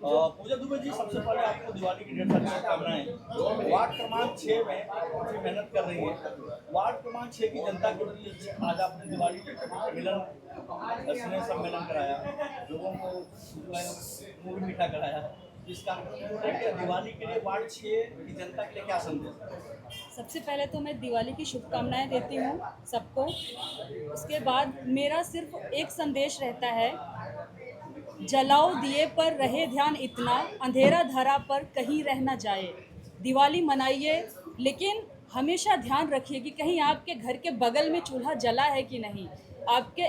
पूजा दुबे जी, सबसे पहले आपको दिवाली की ढेर सारी शुभकामनाएं। वार्ड क्रमांक 6 में काफी मेहनत कर रही है। वार्ड क्रमांक 6 की जनता के बीच आज आपने दिवाली मिलन स्नेह सम्मेलन कराया, लोगों को मुंह मीठा कराया। इस कार्यक्रम को दिवाली के लिए वार्ड 6 की जनता के लिए क्या संदेश है? सबसे पहले तो मैं दिवाली की शुभकामनाएं देती हूँ सबको। उसके बाद मेरा सिर्फ एक संदेश रहता है, जलाओ दिए पर रहे ध्यान इतना, अंधेरा धरा पर कहीं रह ना जाए। दिवाली मनाइए, लेकिन हमेशा ध्यान रखिए कि कहीं आपके घर के बगल में चूल्हा जला है कि नहीं,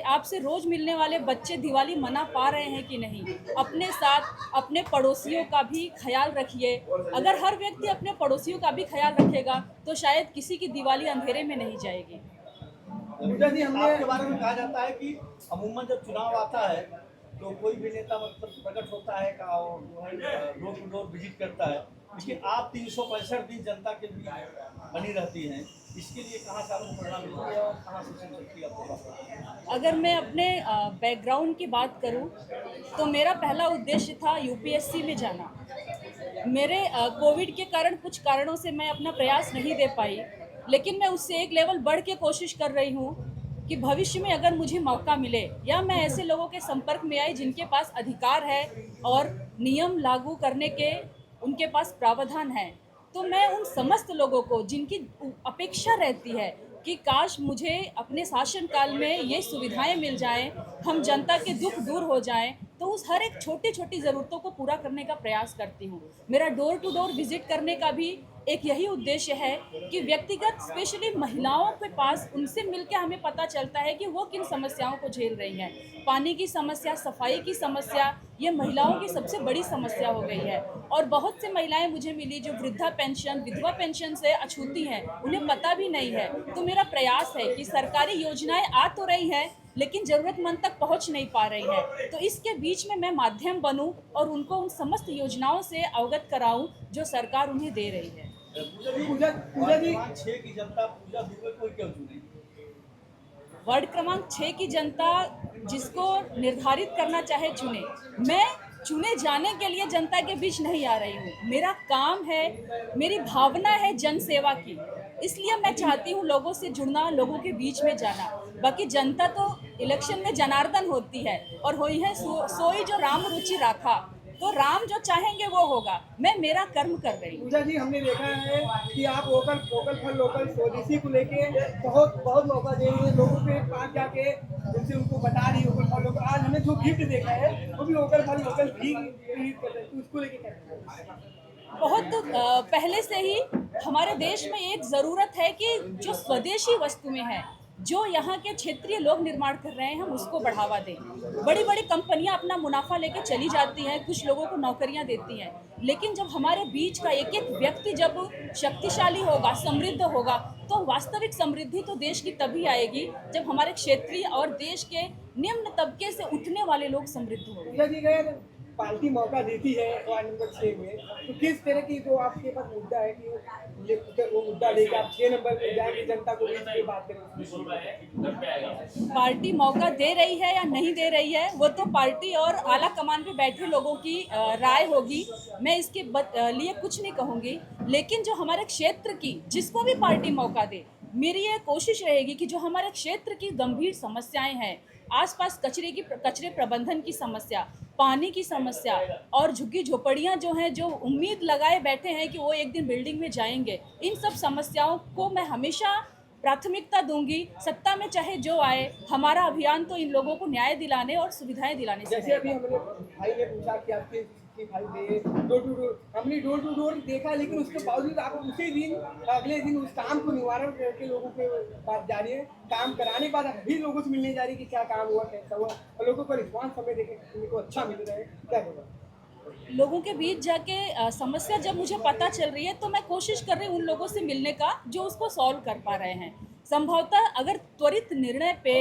आपसे रोज मिलने वाले बच्चे दिवाली मना पा रहे हैं कि नहीं। अपने साथ अपने पड़ोसियों का भी ख्याल रखिए। अगर हर व्यक्ति अपने पड़ोसियों का भी ख्याल रखेगा तो शायद किसी की दिवाली अंधेरे में नहीं जाएगी। पूजा जी, हमने आपके बारे में कहा जाता है कि अमूमन जब चुनाव आता है तो कोई भी नेता मतलब प्रकट होता है का और जो है डोर टू डोर विजिट करता है, लेकिन आप 365 दिन जनता के बीच बनी रहती हैं। इसके लिए कहाँ से आपको प्रेरणा मिलती है और कहाँ से शुरू करती है आपको बात? अगर मैं अपने बैकग्राउंड की बात करूं तो मेरा पहला उद्देश्य था यूपीएससी में जाना। मेरे कोविड के कारण कुछ कारणों से मैं अपना प्रयास नहीं दे पाई, लेकिन मैं उससे एक लेवल बढ़ के कोशिश कर रही हूँ कि भविष्य में अगर मुझे मौका मिले या मैं ऐसे लोगों के संपर्क में आई जिनके पास अधिकार है और नियम लागू करने के उनके पास प्रावधान है, तो मैं उन समस्त लोगों को जिनकी अपेक्षा रहती है कि काश मुझे अपने शासनकाल में ये सुविधाएं मिल जाएं, हम जनता के दुख दूर हो जाएं, तो उस हर एक छोटी छोटी ज़रूरतों को पूरा करने का प्रयास करती हूँ। मेरा डोर टू डोर विजिट करने का भी एक यही उद्देश्य है कि व्यक्तिगत स्पेशली महिलाओं के पास उनसे मिलकर हमें पता चलता है कि वो किन समस्याओं को झेल रही हैं। पानी की समस्या, सफाई की समस्या, ये महिलाओं की सबसे बड़ी समस्या हो गई है। और बहुत से महिलाएं मुझे मिली जो वृद्धा पेंशन, विधवा पेंशन से अछूती हैं, उन्हें पता भी नहीं है। तो मेरा प्रयास है कि सरकारी योजनाएं आ तो रही हैं लेकिन ज़रूरतमंद तक पहुंच नहीं पा रही है, तो इसके बीच में मैं माध्यम बनूं और उनको उन समस्त योजनाओं से अवगत कराऊं जो सरकार उन्हें दे रही है। पूजा पूजा जी, 6 की जनता पूजा दुबे को क्यों चुनेगी? वार्ड क्रमांक 6 की जनता जिसको निर्धारित करना चाहे चुने। मैं चुने जाने के लिए जनता के बीच नहीं आ रही हूँ। मेरा काम है, मेरी भावना है जन सेवा की, इसलिए मैं चाहती हूँ लोगों से जुड़ना, लोगों के बीच में जाना। बाकी जनता तो इलेक्शन में जनार्दन होती है और हुई है सोई जो राम रुचि राखा, तो राम जो चाहेंगे वो होगा। मैं मेरा कर्म कर रही हूँ। पूजा जी, हमने देखा है कि आप वोकल वोकल फॉर लोकल स्वदेशी को लेके बहुत बहुत मौका दे रही है लोगों के पास जाके, जैसे उनको बता रही है वोकल फॉर लोकल। आज हमने जो गिफ्ट देखा है वो भी वोकल फॉर लोकल भी खरीद कर रहे हैं, तो उसको लेके क्या? बहुत पहले से ही हमारे देश में एक ज़रूरत है कि जो स्वदेशी वस्तुएं हैं, जो यहाँ के क्षेत्रीय लोग निर्माण कर रहे हैं, हम उसको बढ़ावा दें। बड़ी बड़ी कंपनियां अपना मुनाफा लेके चली जाती हैं, कुछ लोगों को नौकरियां देती हैं, लेकिन जब हमारे बीच का एक एक व्यक्ति जब शक्तिशाली होगा, समृद्ध होगा, तो वास्तविक समृद्धि तो देश की तभी आएगी जब हमारे क्षेत्रीय और देश के निम्न तबके से उठने वाले लोग समृद्ध होंगे। पूजा जी, अगर पार्टी मौका देती है वार्ड नंबर 6 में, तो किस तरह की जो आपके पास मुद्दा है कि वो मुद्दा लेकर आप 6 नंबर पे जाके जनता को बीच में बात करें? पार्टी मौका दे रही है या नहीं दे रही है वो तो पार्टी और आला कमान पे बैठे लोगों की राय होगी। मैं इसके लिए कुछ नहीं कहूँगी, लेकिन जो हमारे क्षेत्र की जिसको भी पार्टी मौका दे, मेरी ये कोशिश रहेगी कि जो हमारे क्षेत्र की गंभीर समस्याएं हैं, आसपास कचरे प्रबंधन की समस्या, पानी की समस्या और झुग्गी झोपड़ियाँ जो हैं, जो उम्मीद लगाए बैठे हैं कि वो एक दिन बिल्डिंग में जाएंगे, इन सब समस्याओं को मैं हमेशा प्राथमिकता दूंगी। सत्ता में चाहे जो आए, हमारा अभियान तो इन लोगों को न्याय दिलाने और सुविधाएं दिलाने से जैसे अभी हमने भाई ने पूछा कि आपके भाई दे डोर टू डोर, हमने डोर टू डोर देखा, लेकिन उसके बावजूद आप उसी दिन अगले दिन उस काम को निवारण करके लोगों के पास जा रही है, काम कराने के बाद भी लोगों से मिलने जा रही है कि क्या काम हुआ, कैसा हुआ, और लोगों को रिस्पॉन्स हमें देखे को अच्छा मिल रहा है। क्या होगा लोगों के बीच जाके समस्या जब मुझे पता चल रही है तो मैं कोशिश कर रही हूँ उन लोगों से मिलने का जो उसको सॉल्व कर पा रहे हैं। संभवतः अगर त्वरित निर्णय पे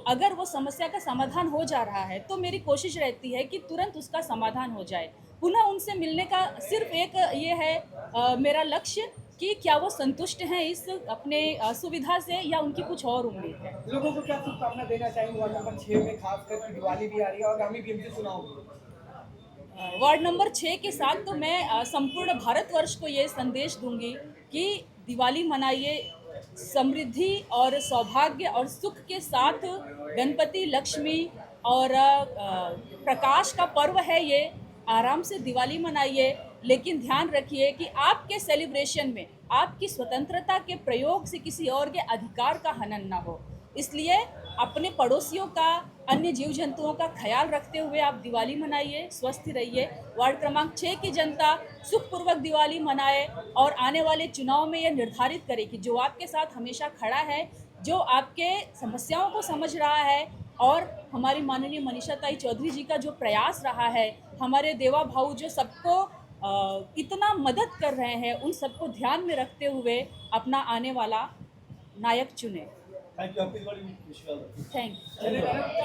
अगर वो समस्या का समाधान हो जा रहा है तो मेरी कोशिश रहती है कि तुरंत उसका समाधान हो जाए। पुनः उनसे मिलने का सिर्फ एक ये है मेरा लक्ष्य कि क्या वो संतुष्ट हैं इस अपने सुविधा से या उनकी कुछ और उम्मीद है। लोगों को क्या शुभकामना देना चाहिए वार्ड नंबर 6 में, खास करके दिवाली भी आ रही है और आगामी भी हमसे चुनाव? वार्ड नंबर 6 के साथ तो मैं संपूर्ण भारतवर्ष को ये संदेश दूंगी कि दिवाली मनाइए समृद्धि और सौभाग्य और सुख के साथ। गणपति लक्ष्मी और प्रकाश का पर्व है ये। आराम से दिवाली मनाइए, लेकिन ध्यान रखिए कि आपके सेलिब्रेशन में आपकी स्वतंत्रता के प्रयोग से किसी और के अधिकार का हनन ना हो। इसलिए अपने पड़ोसियों का, अन्य जीव जंतुओं का ख्याल रखते हुए आप दिवाली मनाइए, स्वस्थ रहिए। वार्ड क्रमांक 6 की जनता सुखपूर्वक दिवाली मनाए और आने वाले चुनाव में यह निर्धारित करे कि जो आपके साथ हमेशा खड़ा है, जो आपके समस्याओं को समझ रहा है, और हमारी माननीय मनीषा ताई चौधरी जी का जो प्रयास रहा है, हमारे देवा भाऊ जो सबको इतना मदद कर रहे हैं, उन सबको ध्यान में रखते हुए अपना आने वाला नायक चुने। Thank you. Happy Diwali. Thank you.